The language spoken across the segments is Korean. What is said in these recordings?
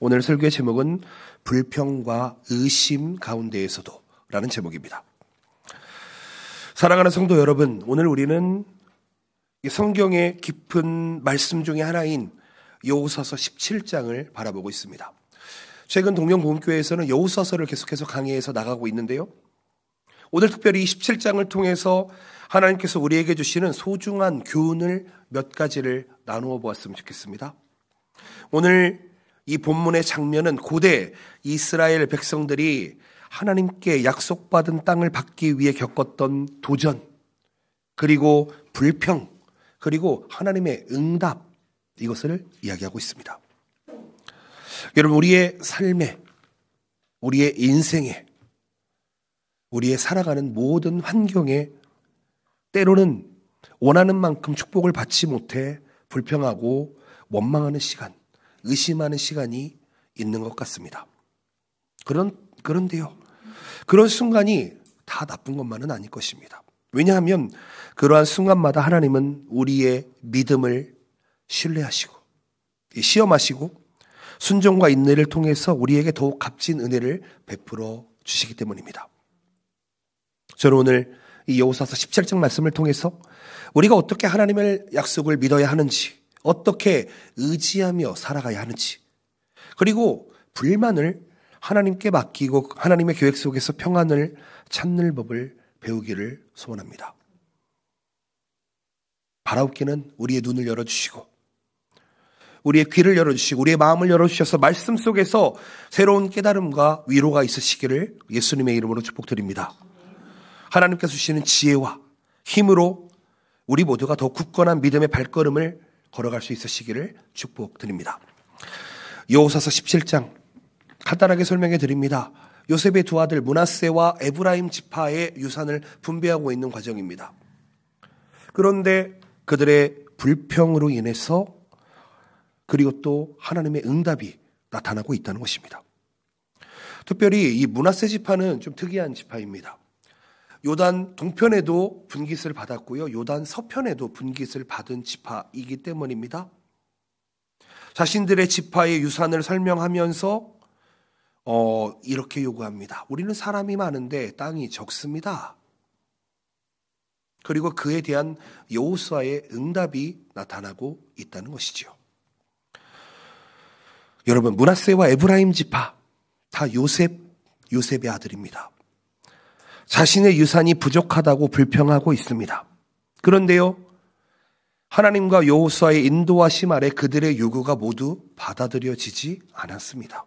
오늘 설교의 제목은 불평과 의심 가운데에서도 라는 제목입니다. 사랑하는 성도 여러분, 오늘 우리는 성경의 깊은 말씀 중에 하나인 여호수아서 17장을 바라보고 있습니다. 최근 동명복음교회에서는 여호수아서를 계속해서 강의해서 나가고 있는데요. 오늘 특별히 17장을 통해서 하나님께서 우리에게 주시는 소중한 교훈을 몇 가지를 나누어 보았으면 좋겠습니다. 오늘 이 본문의 장면은 고대 이스라엘 백성들이 하나님께 약속받은 땅을 받기 위해 겪었던 도전, 그리고 불평, 그리고 하나님의 응답, 이것을 이야기하고 있습니다. 여러분, 우리의 삶에, 우리의 인생에, 우리의 살아가는 모든 환경에 때로는 원하는 만큼 축복을 받지 못해 불평하고 원망하는 시간, 의심하는 시간이 있는 것 같습니다. 그런데요, 그런 순간이 다 나쁜 것만은 아닐 것입니다. 왜냐하면 그러한 순간마다 하나님은 우리의 믿음을 신뢰하시고 시험하시고 순종과 인내를 통해서 우리에게 더욱 값진 은혜를 베풀어 주시기 때문입니다. 저는 오늘 이 여호수아서 17장 말씀을 통해서 우리가 어떻게 하나님의 약속을 믿어야 하는지, 어떻게 의지하며 살아가야 하는지, 그리고 불만을 하나님께 맡기고 하나님의 계획 속에서 평안을 찾는 법을 배우기를 소원합니다. 바라옵기는 우리의 눈을 열어주시고 우리의 귀를 열어주시고 우리의 마음을 열어주셔서 말씀 속에서 새로운 깨달음과 위로가 있으시기를 예수님의 이름으로 축복드립니다. 하나님께서 주시는 지혜와 힘으로 우리 모두가 더 굳건한 믿음의 발걸음을 걸어갈 수 있으시기를 축복드립니다. 여호수아서 17장 간단하게 설명해 드립니다. 요셉의 두 아들 므낫세와 에브라임 지파의 유산을 분배하고 있는 과정입니다. 그런데 그들의 불평으로 인해서 그리고 또 하나님의 응답이 나타나고 있다는 것입니다. 특별히 이 므낫세 지파는 좀 특이한 지파입니다. 요단 동편에도 분깃을 받았고요, 요단 서편에도 분깃을 받은 지파이기 때문입니다. 자신들의 지파의 유산을 설명하면서 이렇게 요구합니다. 우리는 사람이 많은데 땅이 적습니다. 그리고 그에 대한 여호수아의 응답이 나타나고 있다는 것이지요. 여러분, 므낫세와 에브라임 지파 다 요셉의 아들입니다. 자신의 유산이 부족하다고 불평하고 있습니다. 그런데요, 하나님과 여호수아의 인도하심 아래 그들의 요구가 모두 받아들여지지 않았습니다.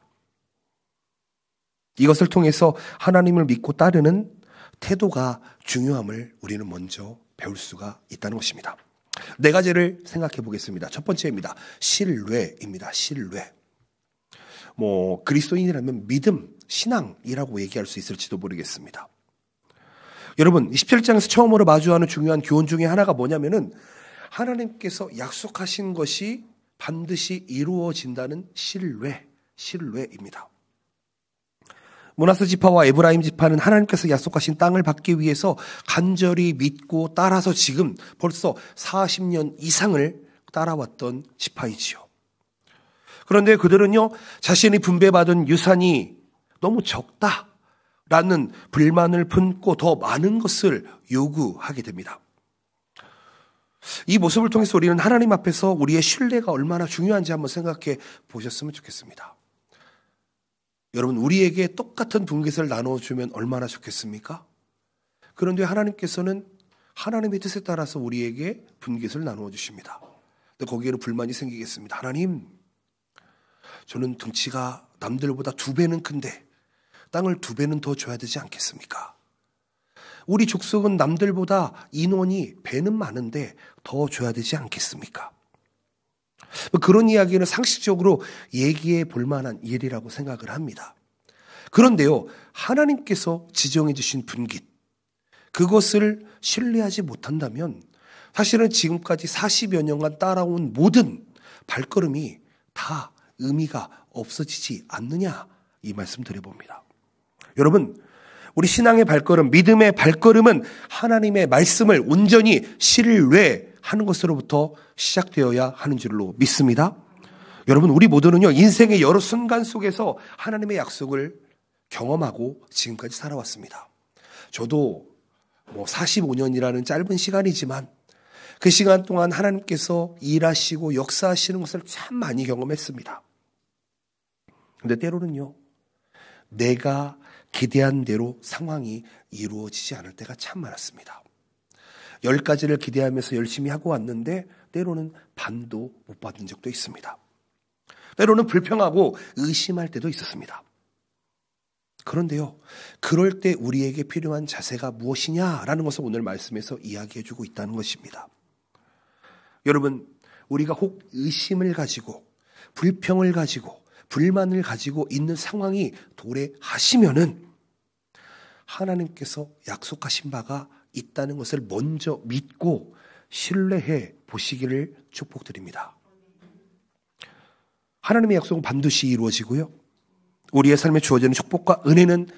이것을 통해서 하나님을 믿고 따르는 태도가 중요함을 우리는 먼저 배울 수가 있다는 것입니다. 네 가지를 생각해 보겠습니다. 첫 번째입니다. 신뢰입니다. 신뢰. 그리스도인이라면 믿음, 신앙이라고 얘기할 수 있을지도 모르겠습니다. 여러분, 17장에서 처음으로 마주하는 중요한 교훈 중에 하나가 뭐냐면은 하나님께서 약속하신 것이 반드시 이루어진다는 신뢰입니다. 므낫세 지파와 에브라임 지파는 하나님께서 약속하신 땅을 받기 위해서 간절히 믿고 따라서 지금 벌써 40년 이상을 따라왔던 지파이지요. 그런데 그들은요, 자신이 분배받은 유산이 너무 적다라는 불만을 품고 더 많은 것을 요구하게 됩니다. 이 모습을 통해서 우리는 하나님 앞에서 우리의 신뢰가 얼마나 중요한지 한번 생각해 보셨으면 좋겠습니다. 여러분, 우리에게 똑같은 분깃을 나눠주면 얼마나 좋겠습니까? 그런데 하나님께서는 하나님의 뜻에 따라서 우리에게 분깃을 나누어 주십니다. 근데 거기에는 불만이 생기겠습니다. 하나님, 저는 덩치가 남들보다 2배는 큰데 땅을 2배는 더 줘야 되지 않겠습니까? 우리 족속은 남들보다 인원이 배는 많은데 더 줘야 되지 않겠습니까? 그런 이야기는 상식적으로 얘기해 볼 만한 일이라고 생각을 합니다. 그런데요, 하나님께서 지정해 주신 분깃, 그것을 신뢰하지 못한다면 사실은 지금까지 40여 년간 따라온 모든 발걸음이 다 의미가 없어지지 않느냐, 이 말씀 드려봅니다. 여러분, 우리 신앙의 발걸음, 믿음의 발걸음은 하나님의 말씀을 온전히 신뢰하는 것으로부터 시작되어야 하는 줄로 믿습니다. 여러분, 우리 모두는요, 인생의 여러 순간 속에서 하나님의 약속을 경험하고 지금까지 살아왔습니다. 저도 45년이라는 짧은 시간이지만 그 시간 동안 하나님께서 일하시고 역사하시는 것을 참 많이 경험했습니다. 근데 때로는요, 내가 기대한 대로 상황이 이루어지지 않을 때가 참 많았습니다. 10가지를 기대하면서 열심히 하고 왔는데 때로는 반도 못 받은 적도 있습니다. 때로는 불평하고 의심할 때도 있었습니다. 그런데요, 그럴 때 우리에게 필요한 자세가 무엇이냐라는 것을 오늘 말씀에서 이야기해주고 있다는 것입니다. 여러분, 우리가 혹 의심을 가지고 불평을 가지고 불만을 가지고 있는 상황이 도래하시면은 하나님께서 약속하신 바가 있다는 것을 먼저 믿고 신뢰해 보시기를 축복드립니다. 하나님의 약속은 반드시 이루어지고요, 우리의 삶에 주어지는 축복과 은혜는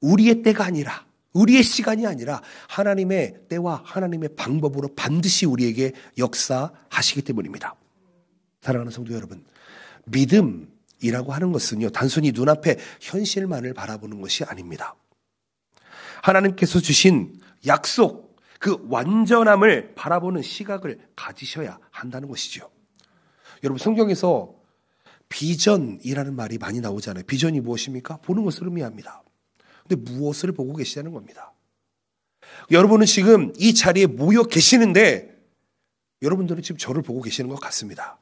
우리의 때가 아니라, 우리의 시간이 아니라 하나님의 때와 하나님의 방법으로 반드시 우리에게 역사하시기 때문입니다. 사랑하는 성도 여러분, 믿음이라고 하는 것은요, 단순히 눈앞의 현실만을 바라보는 것이 아닙니다. 하나님께서 주신 약속, 그 완전함을 바라보는 시각을 가지셔야 한다는 것이죠. 여러분, 성경에서 비전이라는 말이 많이 나오잖아요. 비전이 무엇입니까? 보는 것을 의미합니다. 근데 무엇을 보고 계시다는 겁니다. 여러분은 지금 이 자리에 모여 계시는데 여러분들은 지금 저를 보고 계시는 것 같습니다.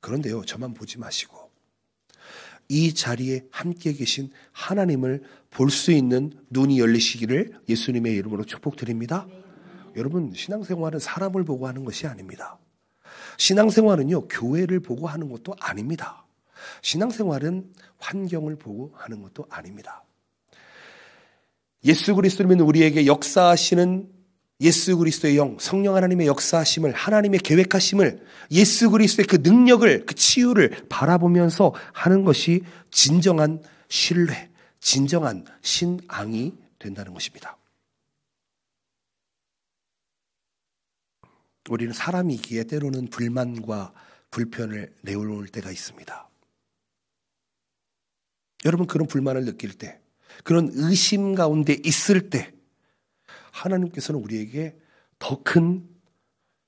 그런데요, 저만 보지 마시고 이 자리에 함께 계신 하나님을 볼 수 있는 눈이 열리시기를 예수님의 이름으로 축복드립니다. 여러분, 신앙생활은 사람을 보고 하는 것이 아닙니다. 신앙생활은요, 교회를 보고 하는 것도 아닙니다. 신앙생활은 환경을 보고 하는 것도 아닙니다. 예수 그리스도를 믿는 우리에게 역사하시는 예수 그리스도의 영, 성령 하나님의 역사하심을, 하나님의 계획하심을, 예수 그리스도의 그 능력을, 그 치유를 바라보면서 하는 것이 진정한 신뢰, 진정한 신앙이 된다는 것입니다. 우리는 사람이기에 때로는 불만과 불편을 내어놓을 때가 있습니다. 여러분, 그런 불만을 느낄 때, 그런 의심 가운데 있을 때 하나님께서는 우리에게 더 큰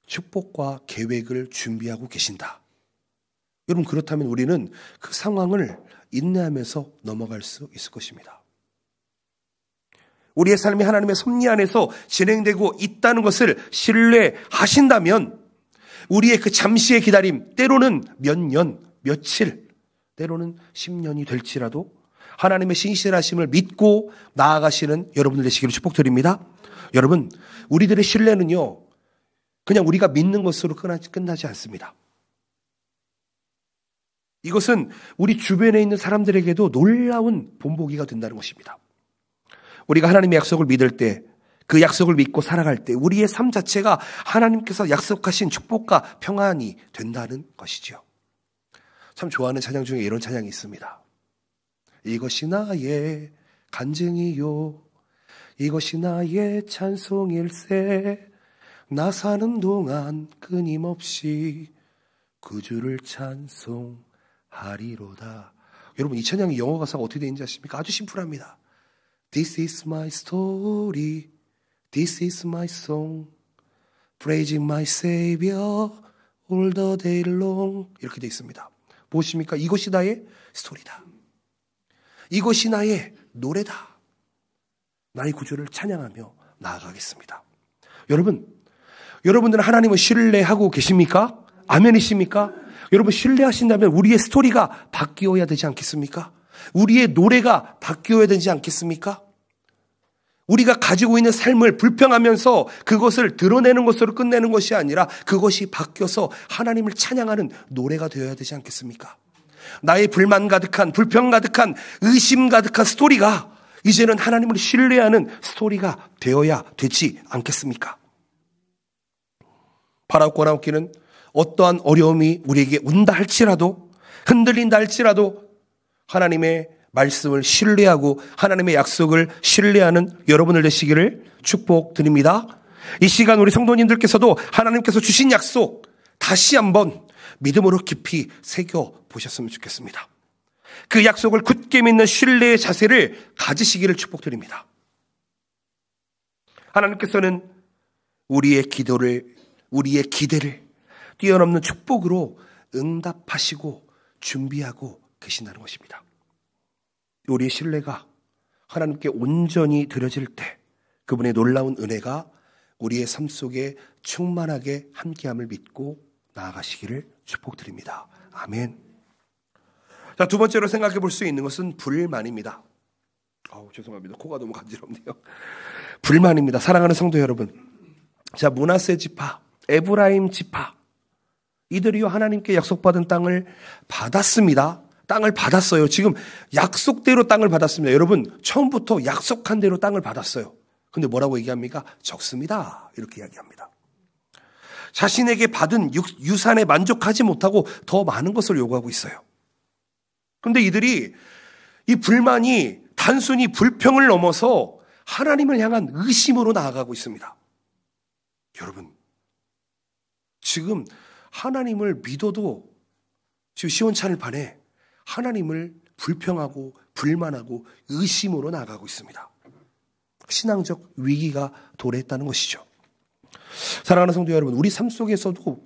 축복과 계획을 준비하고 계신다. 여러분, 그렇다면 우리는 그 상황을 인내하면서 넘어갈 수 있을 것입니다. 우리의 삶이 하나님의 섭리 안에서 진행되고 있다는 것을 신뢰하신다면 우리의 그 잠시의 기다림, 때로는 몇 년, 며칠, 때로는 10년이 될지라도 하나님의 신실하심을 믿고 나아가시는 여러분들 되시기를 축복드립니다. 여러분, 우리들의 신뢰는요, 그냥 우리가 믿는 것으로 끝나지 않습니다. 이것은 우리 주변에 있는 사람들에게도 놀라운 본보기가 된다는 것입니다. 우리가 하나님의 약속을 믿을 때, 그 약속을 믿고 살아갈 때 우리의 삶 자체가 하나님께서 약속하신 축복과 평안이 된다는 것이죠. 참 좋아하는 찬양 중에 이런 찬양이 있습니다. 이것이 나의 간증이요, 이것이 나의 찬송일세, 나 사는 동안 끊임없이 구주를 찬송하리로다. 여러분, 이 찬양의 영어 가사가 어떻게 되는지 아십니까? 아주 심플합니다. This is my story, this is my song, praising my Savior all the day long. 이렇게 되어 있습니다. 무엇입니까? 이것이 나의 스토리다. 이것이 나의 노래다. 나의 구주를 찬양하며 나아가겠습니다. 여러분들은 하나님을 신뢰하고 계십니까? 아멘이십니까? 여러분, 신뢰하신다면 우리의 스토리가 바뀌어야 되지 않겠습니까? 우리의 노래가 바뀌어야 되지 않겠습니까? 우리가 가지고 있는 삶을 불평하면서 그것을 드러내는 것으로 끝내는 것이 아니라 그것이 바뀌어서 하나님을 찬양하는 노래가 되어야 되지 않겠습니까? 나의 불만 가득한, 불평 가득한, 의심 가득한 스토리가 이제는 하나님을 신뢰하는 스토리가 되어야 되지 않겠습니까? 바라고 나오기는 어떠한 어려움이 우리에게 온다 할지라도, 흔들린다 할지라도 하나님의 말씀을 신뢰하고 하나님의 약속을 신뢰하는 여러분들 되시기를 축복드립니다. 이 시간 우리 성도님들께서도 하나님께서 주신 약속 다시 한번 믿음으로 깊이 새겨 보셨으면 좋겠습니다. 그 약속을 굳게 믿는 신뢰의 자세를 가지시기를 축복드립니다. 하나님께서는 우리의 기대를 뛰어넘는 축복으로 응답하시고 준비하고 계신다는 것입니다. 우리의 신뢰가 하나님께 온전히 드려질 때 그분의 놀라운 은혜가 우리의 삶 속에 충만하게 함께함을 믿고 나아가시기를 축복드립니다. 아멘. 자, 두 번째로 생각해 볼 수 있는 것은 불만입니다. 죄송합니다. 코가 너무 간지럽네요. 불만입니다. 사랑하는 성도 여러분. 자, 므낫세 지파, 에브라임 지파, 이들이요 하나님께 약속받은 땅을 받았습니다. 땅을 받았어요. 지금 약속대로 땅을 받았습니다. 여러분, 처음부터 약속한 대로 땅을 받았어요. 근데 뭐라고 얘기합니까? 적습니다. 이렇게 이야기합니다. 자신에게 받은 유산에 만족하지 못하고 더 많은 것을 요구하고 있어요. 그런데 이들이 이 불만이 단순히 불평을 넘어서 하나님을 향한 의심으로 나아가고 있습니다. 여러분, 지금 하나님을 믿어도 지금 시원찮을 판에 하나님을 불평하고 불만하고 의심으로 나아가고 있습니다. 신앙적 위기가 도래했다는 것이죠. 사랑하는 성도 여러분, 우리 삶 속에서도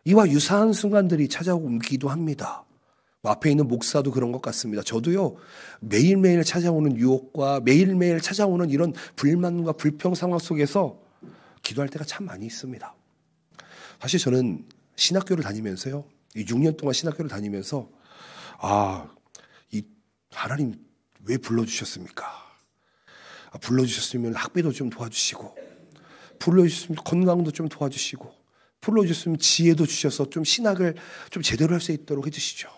이와 유사한 순간들이 찾아오기도 합니다. 앞에 있는 목사도 그런 것 같습니다. 저도요, 매일매일 찾아오는 유혹과 매일매일 찾아오는 이런 불만과 불평 상황 속에서 기도할 때가 참 많이 있습니다. 사실 저는 신학교를 다니면서요, 6년 동안 신학교를 다니면서 이 하나님 왜 불러주셨습니까? 불러주셨으면 학비도 좀 도와주시고, 불러주셨으면 건강도 좀 도와주시고, 불러주셨으면 지혜도 주셔서 좀 신학을 좀 제대로 할 수 있도록 해주시죠.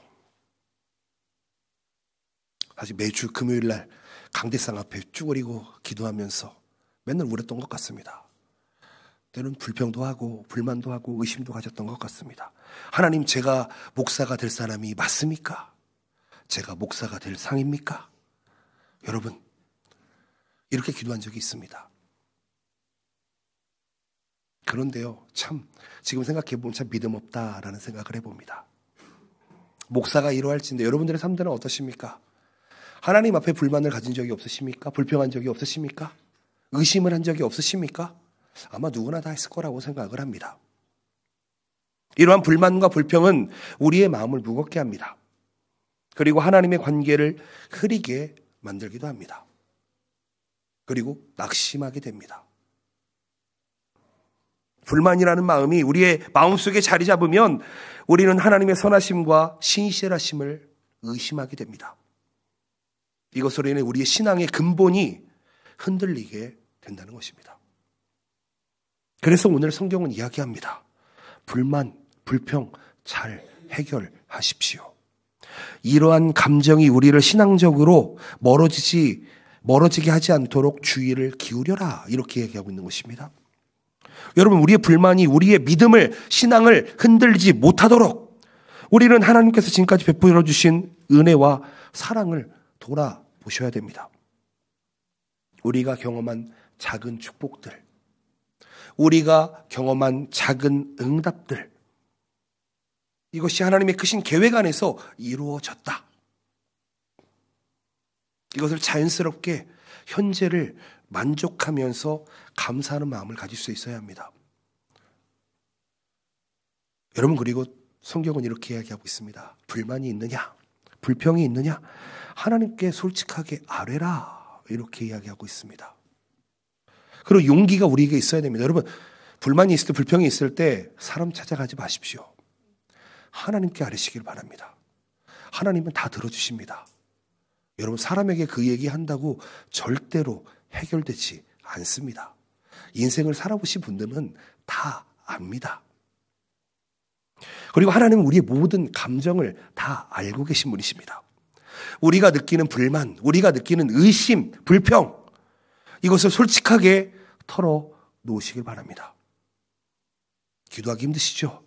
사실 매주 금요일날 강대상 앞에 쭈그리고 기도하면서 맨날 울었던 것 같습니다. 때는 불평도 하고 불만도 하고 의심도 가졌던 것 같습니다. 하나님, 제가 목사가 될 사람이 맞습니까? 제가 목사가 될 상입니까? 여러분, 이렇게 기도한 적이 있습니다. 그런데요, 참 지금 생각해보면 참 믿음 없다라는 생각을 해봅니다. 목사가 이러할진데 여러분들의 삶들은 어떠십니까? 하나님 앞에 불만을 가진 적이 없으십니까? 불평한 적이 없으십니까? 의심을 한 적이 없으십니까? 아마 누구나 다 했을 거라고 생각을 합니다. 이러한 불만과 불평은 우리의 마음을 무겁게 합니다. 그리고 하나님의 관계를 흐리게 만들기도 합니다. 그리고 낙심하게 됩니다. 불만이라는 마음이 우리의 마음속에 자리 잡으면 우리는 하나님의 선하심과 신실하심을 의심하게 됩니다. 이것으로 인해 우리의 신앙의 근본이 흔들리게 된다는 것입니다. 그래서 오늘 성경은 이야기합니다. 불만, 불평 잘 해결하십시오. 이러한 감정이 우리를 신앙적으로 멀어지게 하지 않도록 주의를 기울여라, 이렇게 얘기하고 있는 것입니다. 여러분, 우리의 불만이 우리의 믿음을, 신앙을 흔들지 못하도록 우리는 하나님께서 지금까지 베풀어 주신 은혜와 사랑을 돌아보셔야 됩니다. 우리가 경험한 작은 축복들, 우리가 경험한 작은 응답들, 이것이 하나님의 크신 계획 안에서 이루어졌다. 이것을 자연스럽게 현재를 만족하면서 감사하는 마음을 가질 수 있어야 합니다. 여러분, 그리고 성경은 이렇게 이야기하고 있습니다. 불만이 있느냐? 불평이 있느냐? 하나님께 솔직하게 아뢰라, 이렇게 이야기하고 있습니다. 그리고 용기가 우리에게 있어야 됩니다. 여러분, 불만이 있을 때, 불평이 있을 때 사람 찾아가지 마십시오. 하나님께 아뢰시길 바랍니다. 하나님은 다 들어주십니다. 여러분, 사람에게 그 얘기한다고 절대로 해결되지 않습니다. 인생을 살아보신 분들은 다 압니다. 그리고 하나님은 우리의 모든 감정을 다 알고 계신 분이십니다. 우리가 느끼는 불만, 우리가 느끼는 의심, 불평, 이것을 솔직하게 털어 놓으시길 바랍니다. 기도하기 힘드시죠?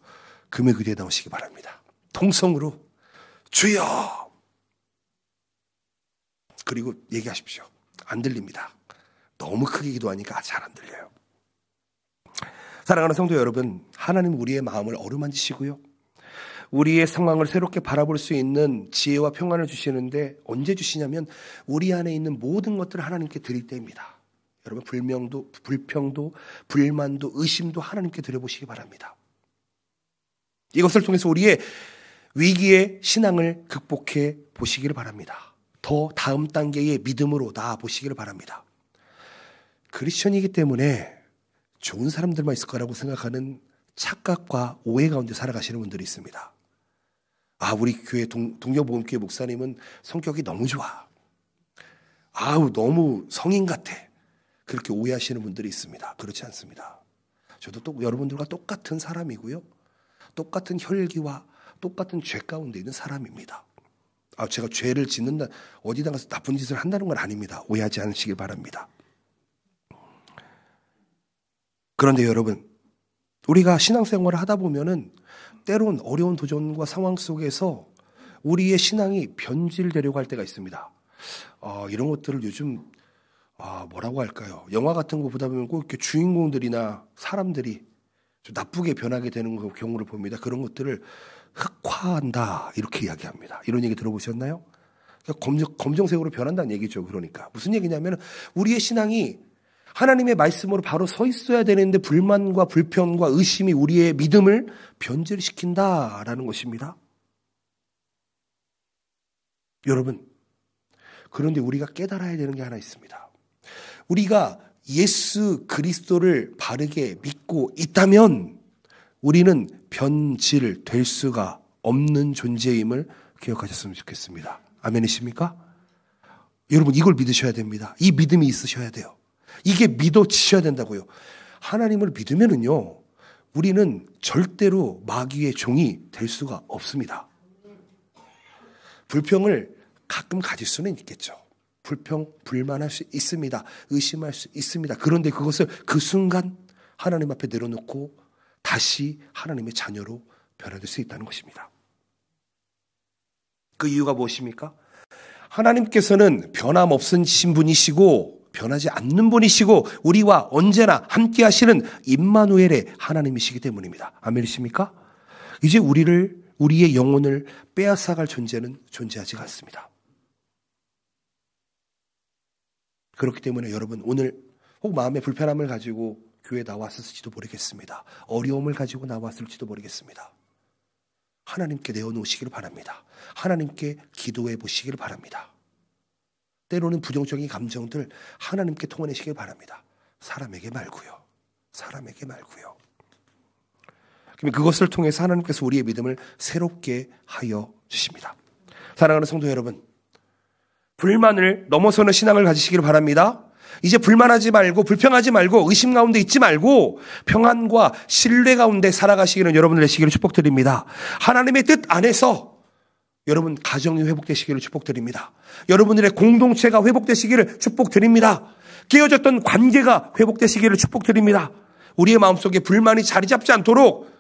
금요 기도에 나오시기 바랍니다. 통성으로 주여! 그리고 얘기하십시오. 안 들립니다. 너무 크게 기도하니까 잘 안 들려요. 사랑하는 성도 여러분, 하나님 우리의 마음을 어루만지시고요, 우리의 상황을 새롭게 바라볼 수 있는 지혜와 평안을 주시는데 언제 주시냐면 우리 안에 있는 모든 것들을 하나님께 드릴 때입니다. 여러분 불평도 불만도 의심도 하나님께 드려보시기 바랍니다. 이것을 통해서 우리의 위기의 신앙을 극복해 보시기를 바랍니다. 더 다음 단계의 믿음으로 나아 보시기를 바랍니다. 크리스천이기 때문에 좋은 사람들만 있을 거라고 생각하는 착각과 오해 가운데 살아가시는 분들이 있습니다. 우리 교회 동료복음교회 목사님은 성격이 너무 좋아. 너무 성인 같아. 그렇게 오해하시는 분들이 있습니다. 그렇지 않습니다. 저도 또 여러분들과 똑같은 사람이고요. 똑같은 혈기와 똑같은 죄 가운데 있는 사람입니다. 제가 죄를 짓는다, 어디다 가서 나쁜 짓을 한다는 건 아닙니다. 오해하지 않으시길 바랍니다. 그런데 여러분, 우리가 신앙생활을 하다 보면은 때론 어려운 도전과 상황 속에서 우리의 신앙이 변질되려고 할 때가 있습니다. 이런 것들을 요즘 뭐라고 할까요? 영화 같은 거 보다 보면 꼭 이렇게 주인공들이나 사람들이 좀 나쁘게 변하게 되는 경우를 봅니다. 그런 것들을 흑화한다 이렇게 이야기합니다. 이런 얘기 들어보셨나요? 검정색으로 변한다는 얘기죠. 그러니까 무슨 얘기냐면 우리의 신앙이 하나님의 말씀으로 바로 서 있어야 되는데 불만과 불평과 의심이 우리의 믿음을 변질시킨다라는 것입니다. 여러분, 그런데 우리가 깨달아야 되는 게 하나 있습니다. 우리가 예수 그리스도를 바르게 믿고 있다면 우리는 변질될 수가 없는 존재임을 기억하셨으면 좋겠습니다. 아멘이십니까? 여러분, 이걸 믿으셔야 됩니다. 이 믿음이 있으셔야 돼요. 이게 믿어지셔야 된다고요. 하나님을 믿으면은요, 우리는 절대로 마귀의 종이 될 수가 없습니다. 불평을 가끔 가질 수는 있겠죠. 불만할 수 있습니다. 의심할 수 있습니다. 그런데 그것을 그 순간 하나님 앞에 내려놓고 다시 하나님의 자녀로 변화될 수 있다는 것입니다. 그 이유가 무엇입니까? 하나님께서는 변함없으신 분이시고 변하지 않는 분이시고 우리와 언제나 함께 하시는 임마누엘의 하나님이시기 때문입니다. 아멘이십니까? 이제 우리의 영혼을 빼앗아갈 존재는 존재하지 않습니다. 그렇기 때문에 여러분, 오늘 혹 마음의 불편함을 가지고 교회에 나왔을지도 모르겠습니다. 어려움을 가지고 나왔을지도 모르겠습니다. 하나님께 내어놓으시기를 바랍니다. 하나님께 기도해 보시기를 바랍니다. 때로는 부정적인 감정들 하나님께 통해내시길 바랍니다. 사람에게 말고요. 사람에게 말고요. 그것을 통해서 하나님께서 우리의 믿음을 새롭게 하여 주십니다. 사랑하는 성도 여러분, 불만을 넘어서는 신앙을 가지시기를 바랍니다. 이제 불만하지 말고 불평하지 말고 의심 가운데 있지 말고 평안과 신뢰 가운데 살아가시기를 여러분들 되시기를 축복드립니다. 하나님의 뜻 안에서 여러분 가정이 회복되시기를 축복드립니다. 여러분들의 공동체가 회복되시기를 축복드립니다. 깨어졌던 관계가 회복되시기를 축복드립니다. 우리의 마음속에 불만이 자리 잡지 않도록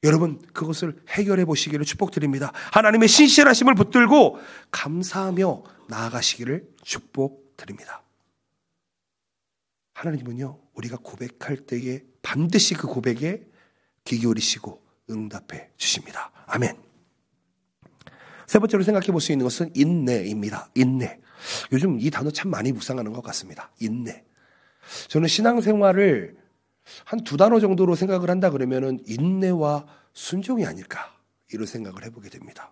여러분 그것을 해결해 보시기를 축복드립니다. 하나님의 신실하심을 붙들고 감사하며 나아가시기를 축복드립니다. 하나님은요, 우리가 고백할 때에 반드시 그 고백에 귀 기울이시고 응답해 주십니다. 아멘. 세 번째로 생각해 볼 수 있는 것은 인내입니다. 인내. 요즘 이 단어 참 많이 묵상하는 것 같습니다. 인내. 저는 신앙생활을 한 두 단어 정도로 생각을 한다 그러면은 인내와 순종이 아닐까 이런 생각을 해보게 됩니다.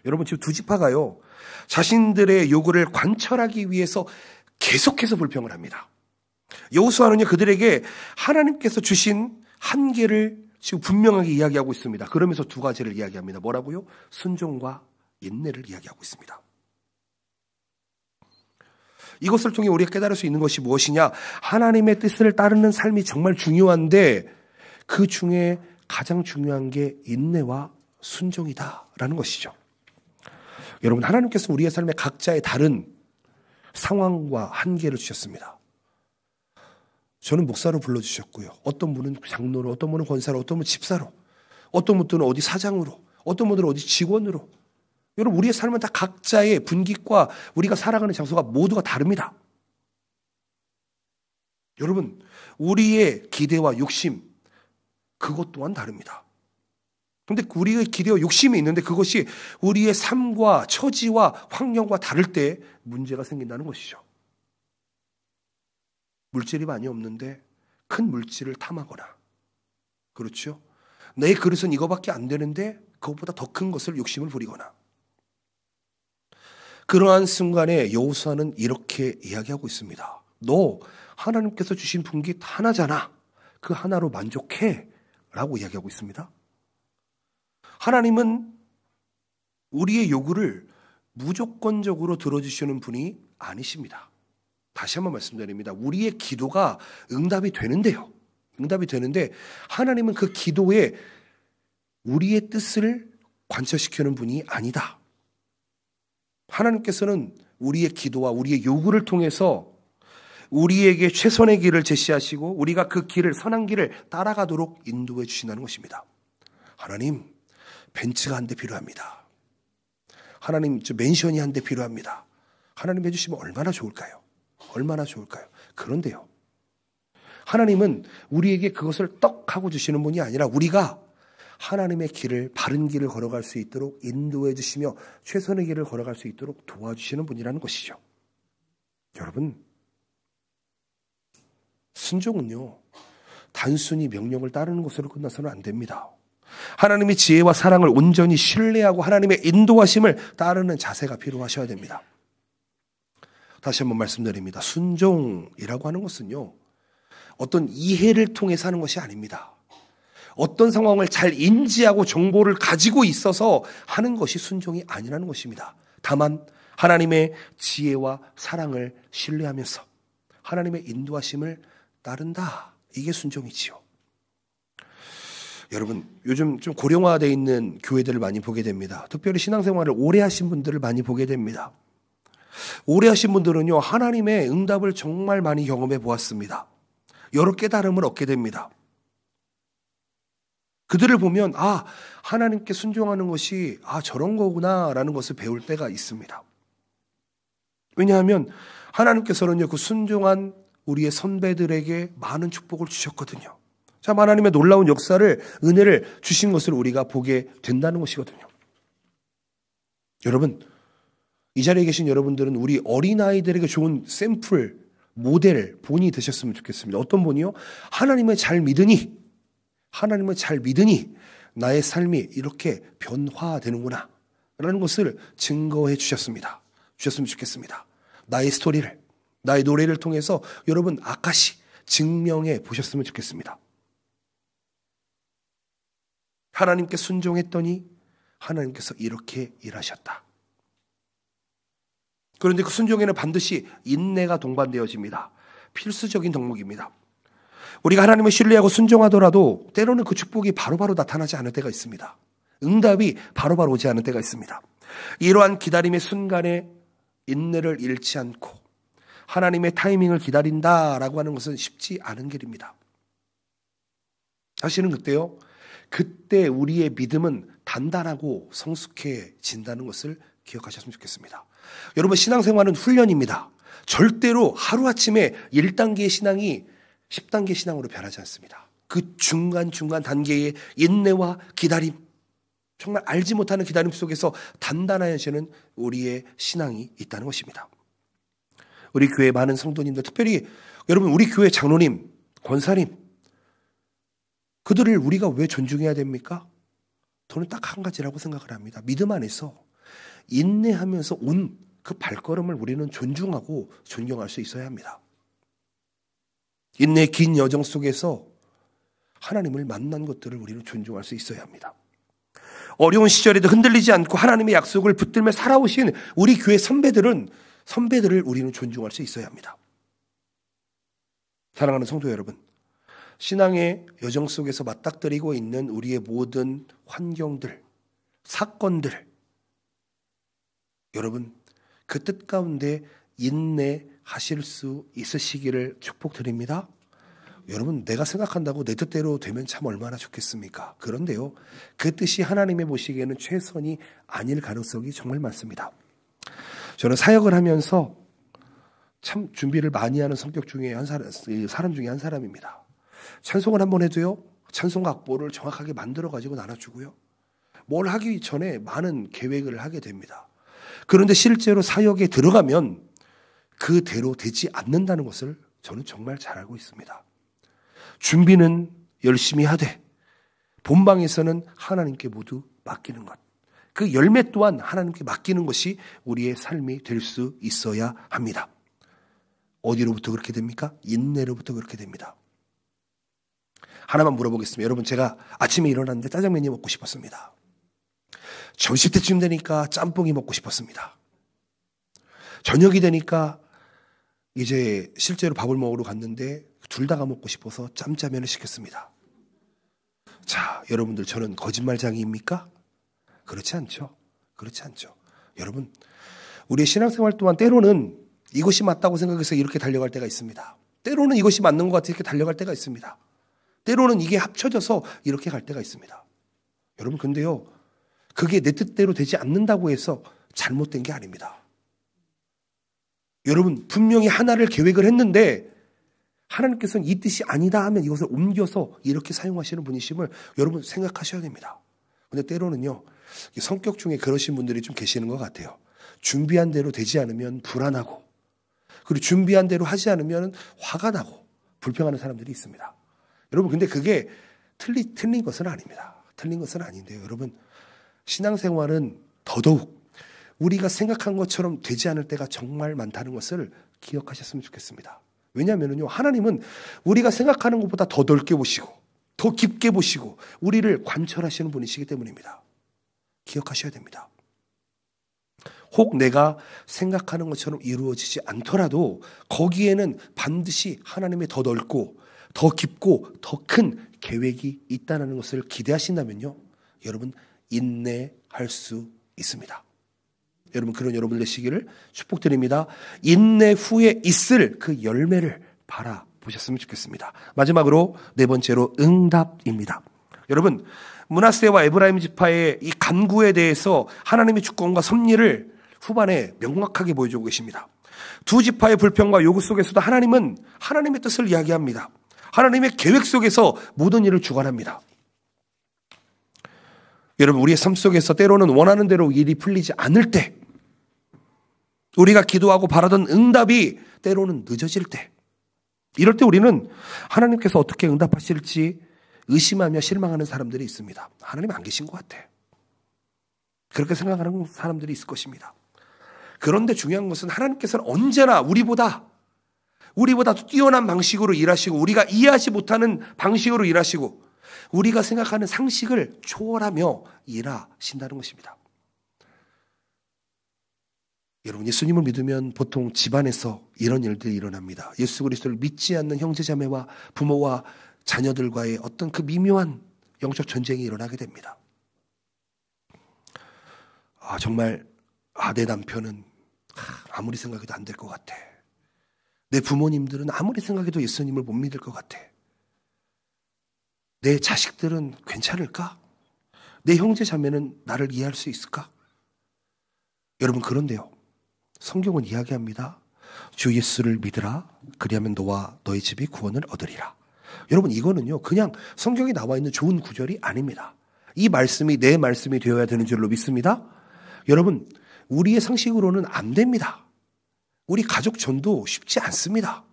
여러분 지금 두 지파가요, 자신들의 요구를 관철하기 위해서 계속해서 불평을 합니다. 여호수아는요, 그들에게 하나님께서 주신 한계를 지금 분명하게 이야기하고 있습니다. 그러면서 두 가지를 이야기합니다. 뭐라고요? 순종과 인내를 이야기하고 있습니다. 이것을 통해 우리가 깨달을 수 있는 것이 무엇이냐? 하나님의 뜻을 따르는 삶이 정말 중요한데 그 중에 가장 중요한 게 인내와 순종이다라는 것이죠. 여러분, 하나님께서 우리의 삶에 각자의 다른 상황과 한계를 주셨습니다. 저는 목사로 불러주셨고요. 어떤 분은 장로로, 어떤 분은 권사로, 어떤 분은 집사로, 어떤 분들은 어디 사장으로, 어떤 분들은 어디 직원으로. 여러분, 우리의 삶은 다 각자의 분깃과 우리가 살아가는 장소가 모두가 다릅니다. 여러분, 우리의 기대와 욕심, 그것 또한 다릅니다. 근데 우리의 기대와 욕심이 있는데 그것이 우리의 삶과 처지와 환경과 다를 때 문제가 생긴다는 것이죠. 물질이 많이 없는데 큰 물질을 탐하거나, 그렇죠? 내 그릇은 이거밖에 안 되는데 그것보다 더 큰 것을 욕심을 부리거나, 그러한 순간에 여호수아는 이렇게 이야기하고 있습니다. 너 하나님께서 주신 분기 하나잖아. 그 하나로 만족해 라고 이야기하고 있습니다. 하나님은 우리의 요구를 무조건적으로 들어주시는 분이 아니십니다. 다시 한번 말씀드립니다. 우리의 기도가 응답이 되는데요. 응답이 되는데 하나님은 그 기도에 우리의 뜻을 관철시키는 분이 아니다. 하나님께서는 우리의 기도와 우리의 요구를 통해서 우리에게 최선의 길을 제시하시고 우리가 그 길을, 선한 길을 따라가도록 인도해 주신다는 것입니다. 하나님, 벤츠가 한 대 필요합니다. 하나님, 저 맨션이 한 대 필요합니다. 하나님 해주시면 얼마나 좋을까요? 얼마나 좋을까요? 그런데요, 하나님은 우리에게 그것을 떡 하고 주시는 분이 아니라 우리가 하나님의 길을, 바른 길을 걸어갈 수 있도록 인도해 주시며 최선의 길을 걸어갈 수 있도록 도와주시는 분이라는 것이죠. 여러분, 순종은요, 단순히 명령을 따르는 것으로 끝나서는 안 됩니다. 하나님의 지혜와 사랑을 온전히 신뢰하고 하나님의 인도하심을 따르는 자세가 필요하셔야 됩니다. 다시 한번 말씀드립니다. 순종이라고 하는 것은요, 어떤 이해를 통해서 하는 것이 아닙니다. 어떤 상황을 잘 인지하고 정보를 가지고 있어서 하는 것이 순종이 아니라는 것입니다. 다만 하나님의 지혜와 사랑을 신뢰하면서 하나님의 인도하심을 따른다. 이게 순종이지요. 여러분, 요즘 좀 고령화되어 있는 교회들을 많이 보게 됩니다. 특별히 신앙생활을 오래 하신 분들을 많이 보게 됩니다. 오래 하신 분들은요, 하나님의 응답을 정말 많이 경험해 보았습니다. 여러 깨달음을 얻게 됩니다. 그들을 보면 하나님께 순종하는 것이 저런 거구나 라는 것을 배울 때가 있습니다. 왜냐하면 하나님께서는요, 그 순종한 우리의 선배들에게 많은 축복을 주셨거든요. 참 하나님의 놀라운 역사를, 은혜를 주신 것을 우리가 보게 된다는 것이거든요. 여러분, 이 자리에 계신 여러분들은 우리 어린아이들에게 좋은 샘플, 모델, 본이 되셨으면 좋겠습니다. 어떤 본이요? 하나님을 잘 믿으니 나의 삶이 이렇게 변화되는구나 라는 것을 증거해 주셨으면 좋겠습니다. 나의 스토리를, 나의 노래를 통해서 여러분 아카시 증명해 보셨으면 좋겠습니다. 하나님께 순종했더니 하나님께서 이렇게 일하셨다. 그런데 그 순종에는 반드시 인내가 동반되어집니다. 필수적인 덕목입니다. 우리가 하나님을 신뢰하고 순종하더라도 때로는 그 축복이 바로바로 나타나지 않을 때가 있습니다. 응답이 바로바로 오지 않을 때가 있습니다. 이러한 기다림의 순간에 인내를 잃지 않고 하나님의 타이밍을 기다린다라고 하는 것은 쉽지 않은 길입니다. 사실은 그때 우리의 믿음은 단단하고 성숙해진다는 것을 기억하셨으면 좋겠습니다. 여러분, 신앙생활은 훈련입니다. 절대로 하루아침에 1단계의 신앙이 10단계 신앙으로 변하지 않습니다. 그 중간 단계의 인내와 기다림, 정말 알지 못하는 기다림 속에서 단단해지는 우리의 신앙이 있다는 것입니다. 우리 교회 많은 성도님들, 특별히 여러분 우리 교회 장로님, 권사님, 그들을 우리가 왜 존중해야 됩니까? 저는 딱 한 가지라고 생각을 합니다. 믿음 안에서 인내하면서 온 그 발걸음을 우리는 존중하고 존경할 수 있어야 합니다. 인내의 긴 여정 속에서 하나님을 만난 것들을 우리는 존중할 수 있어야 합니다. 어려운 시절에도 흔들리지 않고 하나님의 약속을 붙들며 살아오신 우리 교회 선배들을 우리는 존중할 수 있어야 합니다. 사랑하는 성도 여러분, 신앙의 여정 속에서 맞닥뜨리고 있는 우리의 모든 환경들, 사건들, 여러분 그 뜻 가운데 인내하실 수 있으시기를 축복드립니다. 여러분, 내가 생각한다고 내 뜻대로 되면 참 얼마나 좋겠습니까? 그런데요, 그 뜻이 하나님의 보시기에는 최선이 아닐 가능성이 정말 많습니다. 저는 사역을 하면서 참 준비를 많이 하는 성격 중에 사람 중에 한 사람입니다. 찬송을 한번 해도요, 찬송 악보를 정확하게 만들어 가지고 나눠주고요, 뭘 하기 전에 많은 계획을 하게 됩니다. 그런데 실제로 사역에 들어가면 그대로 되지 않는다는 것을 저는 정말 잘 알고 있습니다. 준비는 열심히 하되 본방에서는 하나님께 모두 맡기는 것. 그 열매 또한 하나님께 맡기는 것이 우리의 삶이 될 수 있어야 합니다. 어디로부터 그렇게 됩니까? 인내로부터 그렇게 됩니다. 하나만 물어보겠습니다. 여러분, 제가 아침에 일어났는데 짜장면이 먹고 싶었습니다. 점심때쯤 되니까 짬뽕이 먹고 싶었습니다. 저녁이 되니까 이제 실제로 밥을 먹으러 갔는데 둘 다가 먹고 싶어서 짬짜면을 시켰습니다. 자, 여러분들, 저는 거짓말장이입니까? 그렇지 않죠. 그렇지 않죠. 여러분, 우리의 신앙생활 또한 때로는 이것이 맞다고 생각해서 이렇게 달려갈 때가 있습니다. 때로는 이것이 맞는 것 같아 이렇게 달려갈 때가 있습니다. 때로는 이게 합쳐져서 이렇게 갈 때가 있습니다. 여러분, 근데요, 그게 내 뜻대로 되지 않는다고 해서 잘못된 게 아닙니다. 여러분, 분명히 하나를 계획을 했는데 하나님께서는 이 뜻이 아니다 하면 이것을 옮겨서 이렇게 사용하시는 분이심을 여러분 생각하셔야 됩니다. 근데 때로는요, 성격 중에 그러신 분들이 좀 계시는 것 같아요. 준비한 대로 되지 않으면 불안하고, 그리고 준비한 대로 하지 않으면 화가 나고 불평하는 사람들이 있습니다. 여러분, 근데 그게 틀린 것은 아닙니다. 틀린 것은 아닌데요. 여러분, 신앙생활은 더더욱 우리가 생각한 것처럼 되지 않을 때가 정말 많다는 것을 기억하셨으면 좋겠습니다. 왜냐하면요, 하나님은 우리가 생각하는 것보다 더 넓게 보시고 더 깊게 보시고 우리를 관철하시는 분이시기 때문입니다. 기억하셔야 됩니다. 혹 내가 생각하는 것처럼 이루어지지 않더라도 거기에는 반드시 하나님의 더 넓고 더 깊고 더 큰 계획이 있다는 것을 기대하신다면요, 여러분, 인내할 수 있습니다. 여러분, 그런 여러분 되시기를 축복드립니다. 인내 후에 있을 그 열매를 바라보셨으면 좋겠습니다. 마지막으로 네 번째로 응답입니다. 여러분, 므낫세와 에브라임 지파의 이 간구에 대해서 하나님의 주권과 섭리를 후반에 명확하게 보여주고 계십니다. 두 지파의 불평과 요구 속에서도 하나님은 하나님의 뜻을 이야기합니다. 하나님의 계획 속에서 모든 일을 주관합니다. 여러분, 우리의 삶 속에서 때로는 원하는 대로 일이 풀리지 않을 때, 우리가 기도하고 바라던 응답이 때로는 늦어질 때, 이럴 때 우리는 하나님께서 어떻게 응답하실지 의심하며 실망하는 사람들이 있습니다. 하나님 안 계신 것 같아. 그렇게 생각하는 사람들이 있을 것입니다. 그런데 중요한 것은 하나님께서는 언제나 우리보다 뛰어난 방식으로 일하시고 우리가 이해하지 못하는 방식으로 일하시고 우리가 생각하는 상식을 초월하며 일하신다는 것입니다. 여러분, 예수님을 믿으면 보통 집안에서 이런 일들이 일어납니다. 예수 그리스도를 믿지 않는 형제자매와 부모와 자녀들과의 어떤 그 미묘한 영적 전쟁이 일어나게 됩니다. 정말 내 남편은 아무리 생각해도 안 될 것 같아. 내 부모님들은 아무리 생각해도 예수님을 못 믿을 것 같아. 내 자식들은 괜찮을까? 내 형제 자매는 나를 이해할 수 있을까? 여러분, 그런데요, 성경은 이야기합니다. 주 예수를 믿으라. 그리하면 너와 너의 집이 구원을 얻으리라. 여러분, 이거는요, 그냥 성경에 나와 있는 좋은 구절이 아닙니다. 이 말씀이 내 말씀이 되어야 되는 줄로 믿습니다. 여러분, 우리의 상식으로는 안 됩니다. 우리 가족 전도 쉽지 않습니다.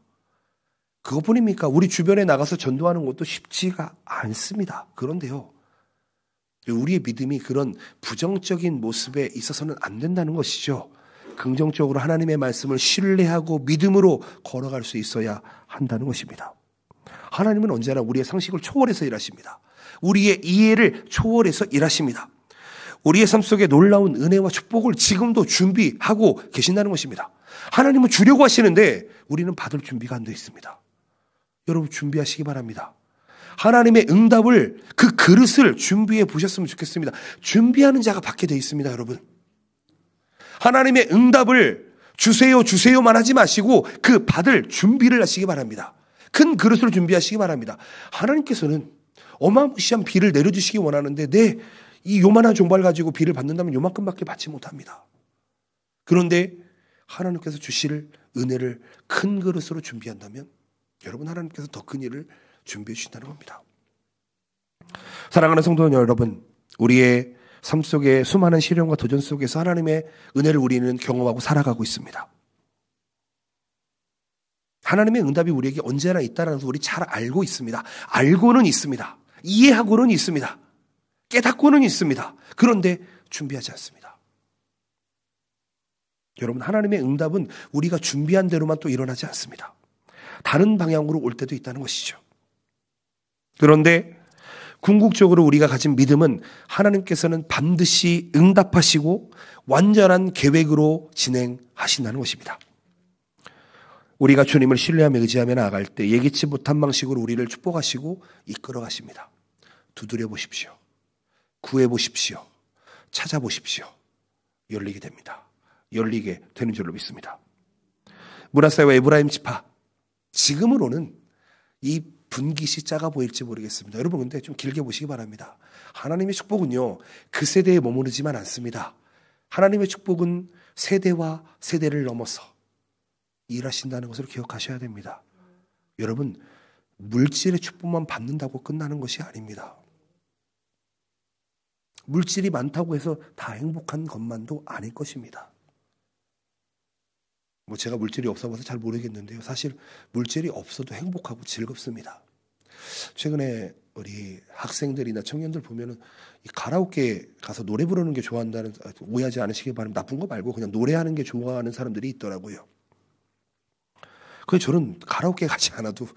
그것뿐입니까? 우리 주변에 나가서 전도하는 것도 쉽지가 않습니다. 그런데요, 우리의 믿음이 그런 부정적인 모습에 있어서는 안 된다는 것이죠. 긍정적으로 하나님의 말씀을 신뢰하고 믿음으로 걸어갈 수 있어야 한다는 것입니다. 하나님은 언제나 우리의 상식을 초월해서 일하십니다. 우리의 이해를 초월해서 일하십니다. 우리의 삶 속에 놀라운 은혜와 축복을 지금도 준비하고 계신다는 것입니다. 하나님은 주려고 하시는데 우리는 받을 준비가 안 되어 있습니다. 여러분, 준비하시기 바랍니다. 하나님의 응답을, 그 그릇을 준비해 보셨으면 좋겠습니다. 준비하는 자가 받게 되어 있습니다, 여러분. 하나님의 응답을 주세요만 하지 마시고 그 받을 준비를 하시기 바랍니다. 큰 그릇을 준비하시기 바랍니다. 하나님께서는 어마무시한 비를 내려주시기 원하는데 이 요만한 종발 가지고 비를 받는다면 요만큼밖에 받지 못합니다. 그런데 하나님께서 주실 은혜를 큰 그릇으로 준비한다면 여러분, 하나님께서 더 큰 일을 준비해 주신다는 겁니다. 사랑하는 성도 여러분, 우리의 삶 속에 수많은 시련과 도전 속에서 하나님의 은혜를 우리는 경험하고 살아가고 있습니다. 하나님의 응답이 우리에게 언제나 있다는 것을 우리 잘 알고 있습니다. 알고는 있습니다. 이해하고는 있습니다. 깨닫고는 있습니다. 그런데 준비하지 않습니다. 여러분, 하나님의 응답은 우리가 준비한 대로만 또 일어나지 않습니다. 다른 방향으로 올 때도 있다는 것이죠. 그런데 궁극적으로 우리가 가진 믿음은 하나님께서는 반드시 응답하시고 완전한 계획으로 진행하신다는 것입니다. 우리가 주님을 신뢰하며 의지하며 나아갈 때 예기치 못한 방식으로 우리를 축복하시고 이끌어 가십니다. 두드려 보십시오. 구해 보십시오. 찾아보십시오. 열리게 됩니다. 열리게 되는 줄로 믿습니다. 므낫세와 에브라임 지파, 지금으로는 이 분깃이 작아 보일지 모르겠습니다. 여러분, 근데 좀 길게 보시기 바랍니다. 하나님의 축복은요, 그 세대에 머무르지만 않습니다. 하나님의 축복은 세대와 세대를 넘어서 일하신다는 것을 기억하셔야 됩니다. 여러분, 물질의 축복만 받는다고 끝나는 것이 아닙니다. 물질이 많다고 해서 다 행복한 것만도 아닐 것입니다. 제가 물질이 없어봐서 잘 모르겠는데요. 사실 물질이 없어도 행복하고 즐겁습니다. 최근에 우리 학생들이나 청년들 보면은 이 가라오케 가서 노래 부르는 게 좋아한다는, 오해하지 않으시기 바랍니다. 나쁜 거 말고 그냥 노래하는 게 좋아하는 사람들이 있더라고요. 그래서 저는 가라오케 가지 않아도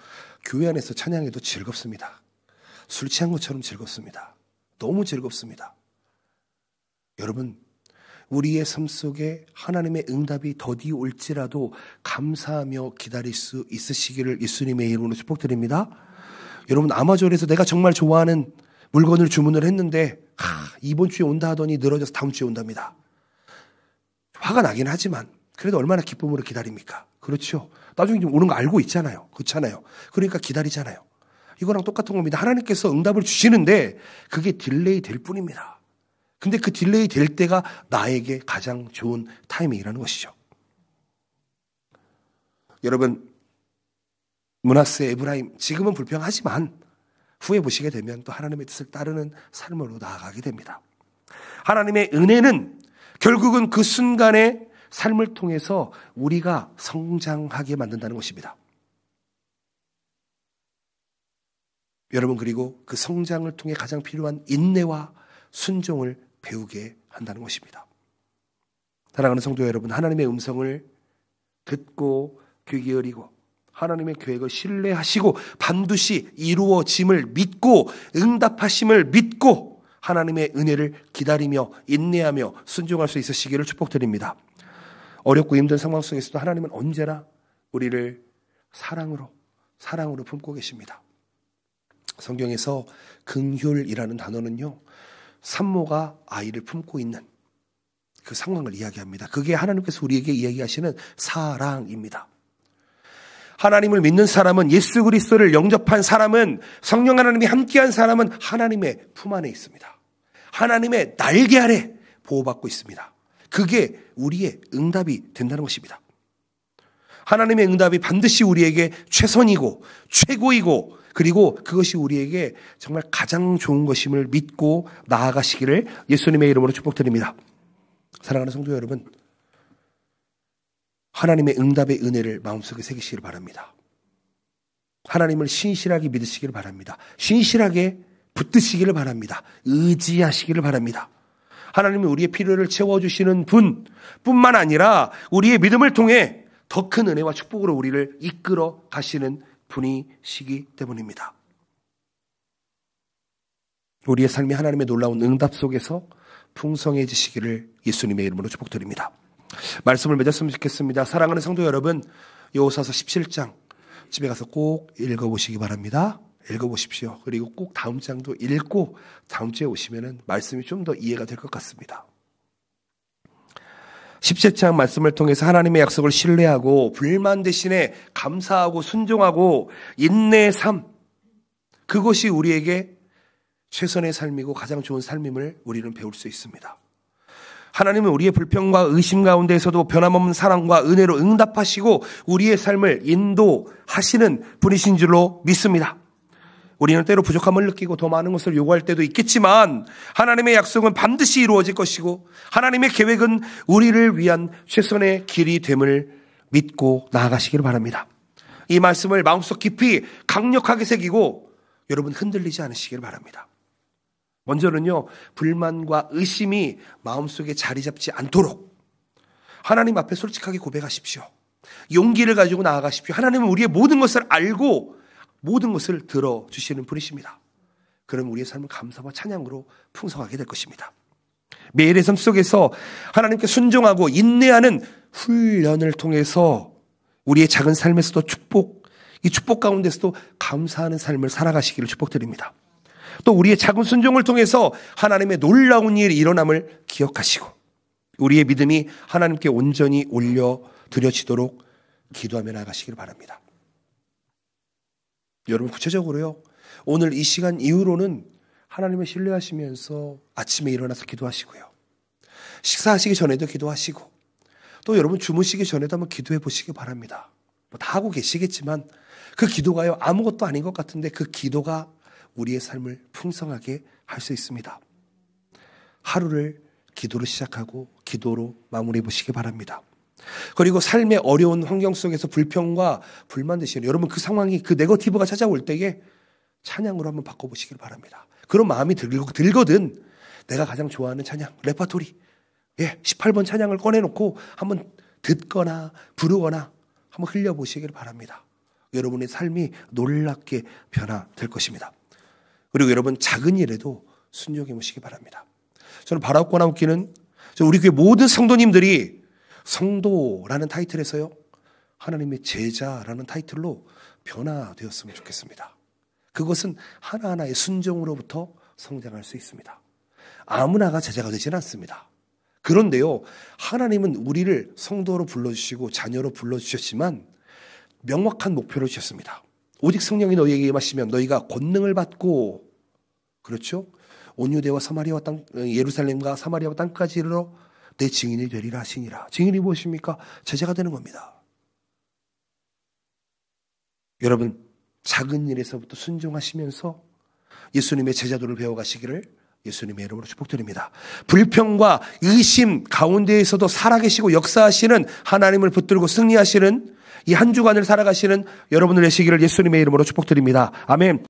교회 안에서 찬양해도 즐겁습니다. 술 취한 것처럼 즐겁습니다. 너무 즐겁습니다. 여러분, 우리의 삶 속에 하나님의 응답이 더디 올지라도 감사하며 기다릴 수 있으시기를 예수님의 이름으로 축복드립니다. 여러분, 아마존에서 내가 정말 좋아하는 물건을 주문을 했는데 이번 주에 온다 하더니 늘어져서 다음 주에 온답니다. 화가 나긴 하지만 그래도 얼마나 기쁨으로 기다립니까? 그렇죠. 나중에 좀 오는 거 알고 있잖아요. 그렇잖아요. 그러니까 기다리잖아요. 이거랑 똑같은 겁니다. 하나님께서 응답을 주시는데 그게 딜레이 될 뿐입니다. 근데 그 딜레이 될 때가 나에게 가장 좋은 타이밍이라는 것이죠. 여러분, 므낫세, 에브라임, 지금은 불평하지만 후에 보시게 되면 또 하나님의 뜻을 따르는 삶으로 나아가게 됩니다. 하나님의 은혜는 결국은 그 순간의 삶을 통해서 우리가 성장하게 만든다는 것입니다. 여러분, 그리고 그 성장을 통해 가장 필요한 인내와 순종을 배우게 한다는 것입니다. 사랑하는 성도 여러분, 하나님의 음성을 듣고 귀 기울이고 하나님의 계획을 신뢰하시고 반드시 이루어짐을 믿고 응답하심을 믿고 하나님의 은혜를 기다리며 인내하며 순종할 수 있으시기를 축복드립니다. 어렵고 힘든 상황 속에서도 하나님은 언제나 우리를 사랑으로 품고 계십니다. 성경에서 긍휼이라는 단어는요, 산모가 아이를 품고 있는 그 상황을 이야기합니다. 그게 하나님께서 우리에게 이야기하시는 사랑입니다. 하나님을 믿는 사람은, 예수 그리스도를 영접한 사람은, 성령 하나님이 함께한 사람은 하나님의 품 안에 있습니다. 하나님의 날개 아래 보호받고 있습니다. 그게 우리의 응답이 된다는 것입니다. 하나님의 응답이 반드시 우리에게 최선이고 최고이고 그리고 그것이 우리에게 정말 가장 좋은 것임을 믿고 나아가시기를 예수님의 이름으로 축복드립니다. 사랑하는 성도 여러분, 하나님의 응답의 은혜를 마음속에 새기시기를 바랍니다. 하나님을 신실하게 믿으시기를 바랍니다. 신실하게 붙드시기를 바랍니다. 의지하시기를 바랍니다. 하나님은 우리의 필요를 채워주시는 분뿐만 아니라 우리의 믿음을 통해 더 큰 은혜와 축복으로 우리를 이끌어 가시는 분이시기 때문입니다. 우리의 삶이 하나님의 놀라운 응답 속에서 풍성해지시기를 예수님의 이름으로 축복드립니다. 말씀을 맺었으면 좋겠습니다. 사랑하는 성도 여러분, 여호수아서 17장 집에 가서 꼭 읽어보시기 바랍니다. 읽어보십시오. 그리고 꼭 다음 장도 읽고 다음 주에 오시면 말씀이 좀 더 이해가 될 것 같습니다. 17장 말씀을 통해서 하나님의 약속을 신뢰하고 불만 대신에 감사하고 순종하고 인내의 삶, 그것이 우리에게 최선의 삶이고 가장 좋은 삶임을 우리는 배울 수 있습니다. 하나님은 우리의 불평과 의심 가운데에서도 변함없는 사랑과 은혜로 응답하시고 우리의 삶을 인도하시는 분이신 줄로 믿습니다. 우리는 때로 부족함을 느끼고 더 많은 것을 요구할 때도 있겠지만 하나님의 약속은 반드시 이루어질 것이고 하나님의 계획은 우리를 위한 최선의 길이 됨을 믿고 나아가시기를 바랍니다. 이 말씀을 마음속 깊이 강력하게 새기고 여러분 흔들리지 않으시기를 바랍니다. 먼저는요, 불만과 의심이 마음속에 자리 잡지 않도록 하나님 앞에 솔직하게 고백하십시오. 용기를 가지고 나아가십시오. 하나님은 우리의 모든 것을 알고 모든 것을 들어주시는 분이십니다. 그럼 우리의 삶은 감사와 찬양으로 풍성하게 될 것입니다. 매일의 삶 속에서 하나님께 순종하고 인내하는 훈련을 통해서 우리의 작은 삶에서도 이 축복 가운데서도 감사하는 삶을 살아가시기를 축복드립니다. 또 우리의 작은 순종을 통해서 하나님의 놀라운 일이 일어남을 기억하시고 우리의 믿음이 하나님께 온전히 올려드려지도록 기도하며 나아가시기를 바랍니다. 여러분 구체적으로요, 오늘 이 시간 이후로는 하나님을 신뢰하시면서 아침에 일어나서 기도하시고요, 식사하시기 전에도 기도하시고 또 여러분 주무시기 전에도 한번 기도해 보시기 바랍니다. 다 하고 계시겠지만 그 기도가요, 아무것도 아닌 것 같은데 그 기도가 우리의 삶을 풍성하게 할 수 있습니다. 하루를 기도로 시작하고 기도로 마무리해 보시기 바랍니다. 그리고 삶의 어려운 환경 속에서 불평과 불만 되시는 여러분, 그 상황이 그 네거티브가 찾아올 때에 찬양으로 한번 바꿔보시길 바랍니다. 그런 마음이 들거든 내가 가장 좋아하는 찬양 레퍼토리 18번 찬양을 꺼내놓고 한번 듣거나 부르거나 한번 흘려보시길 바랍니다. 여러분의 삶이 놀랍게 변화될 것입니다. 그리고 여러분 작은 일에도 순종해 보시기 바랍니다. 저는 바라옵거나 웃기는 우리 교회 모든 성도님들이 성도라는 타이틀에서요, 하나님의 제자라는 타이틀로 변화되었으면 좋겠습니다. 그것은 하나하나의 순종으로부터 성장할 수 있습니다. 아무나가 제자가 되지는 않습니다. 그런데요, 하나님은 우리를 성도로 불러주시고 자녀로 불러주셨지만 명확한 목표를 주셨습니다. 오직 성령이 너희에게 임하시면 너희가 권능을 받고, 그렇죠? 온 유대와 사마리아와 예루살렘과 사마리아와 땅까지 이르러 내 증인이 되리라 하시니라. 증인이 무엇입니까? 제자가 되는 겁니다. 여러분, 작은 일에서부터 순종하시면서 예수님의 제자도를 배워가시기를 예수님의 이름으로 축복드립니다. 불평과 의심 가운데에서도 살아계시고 역사하시는 하나님을 붙들고 승리하시는 이 한 주간을 살아가시는 여러분들 되시기를 예수님의 이름으로 축복드립니다. 아멘.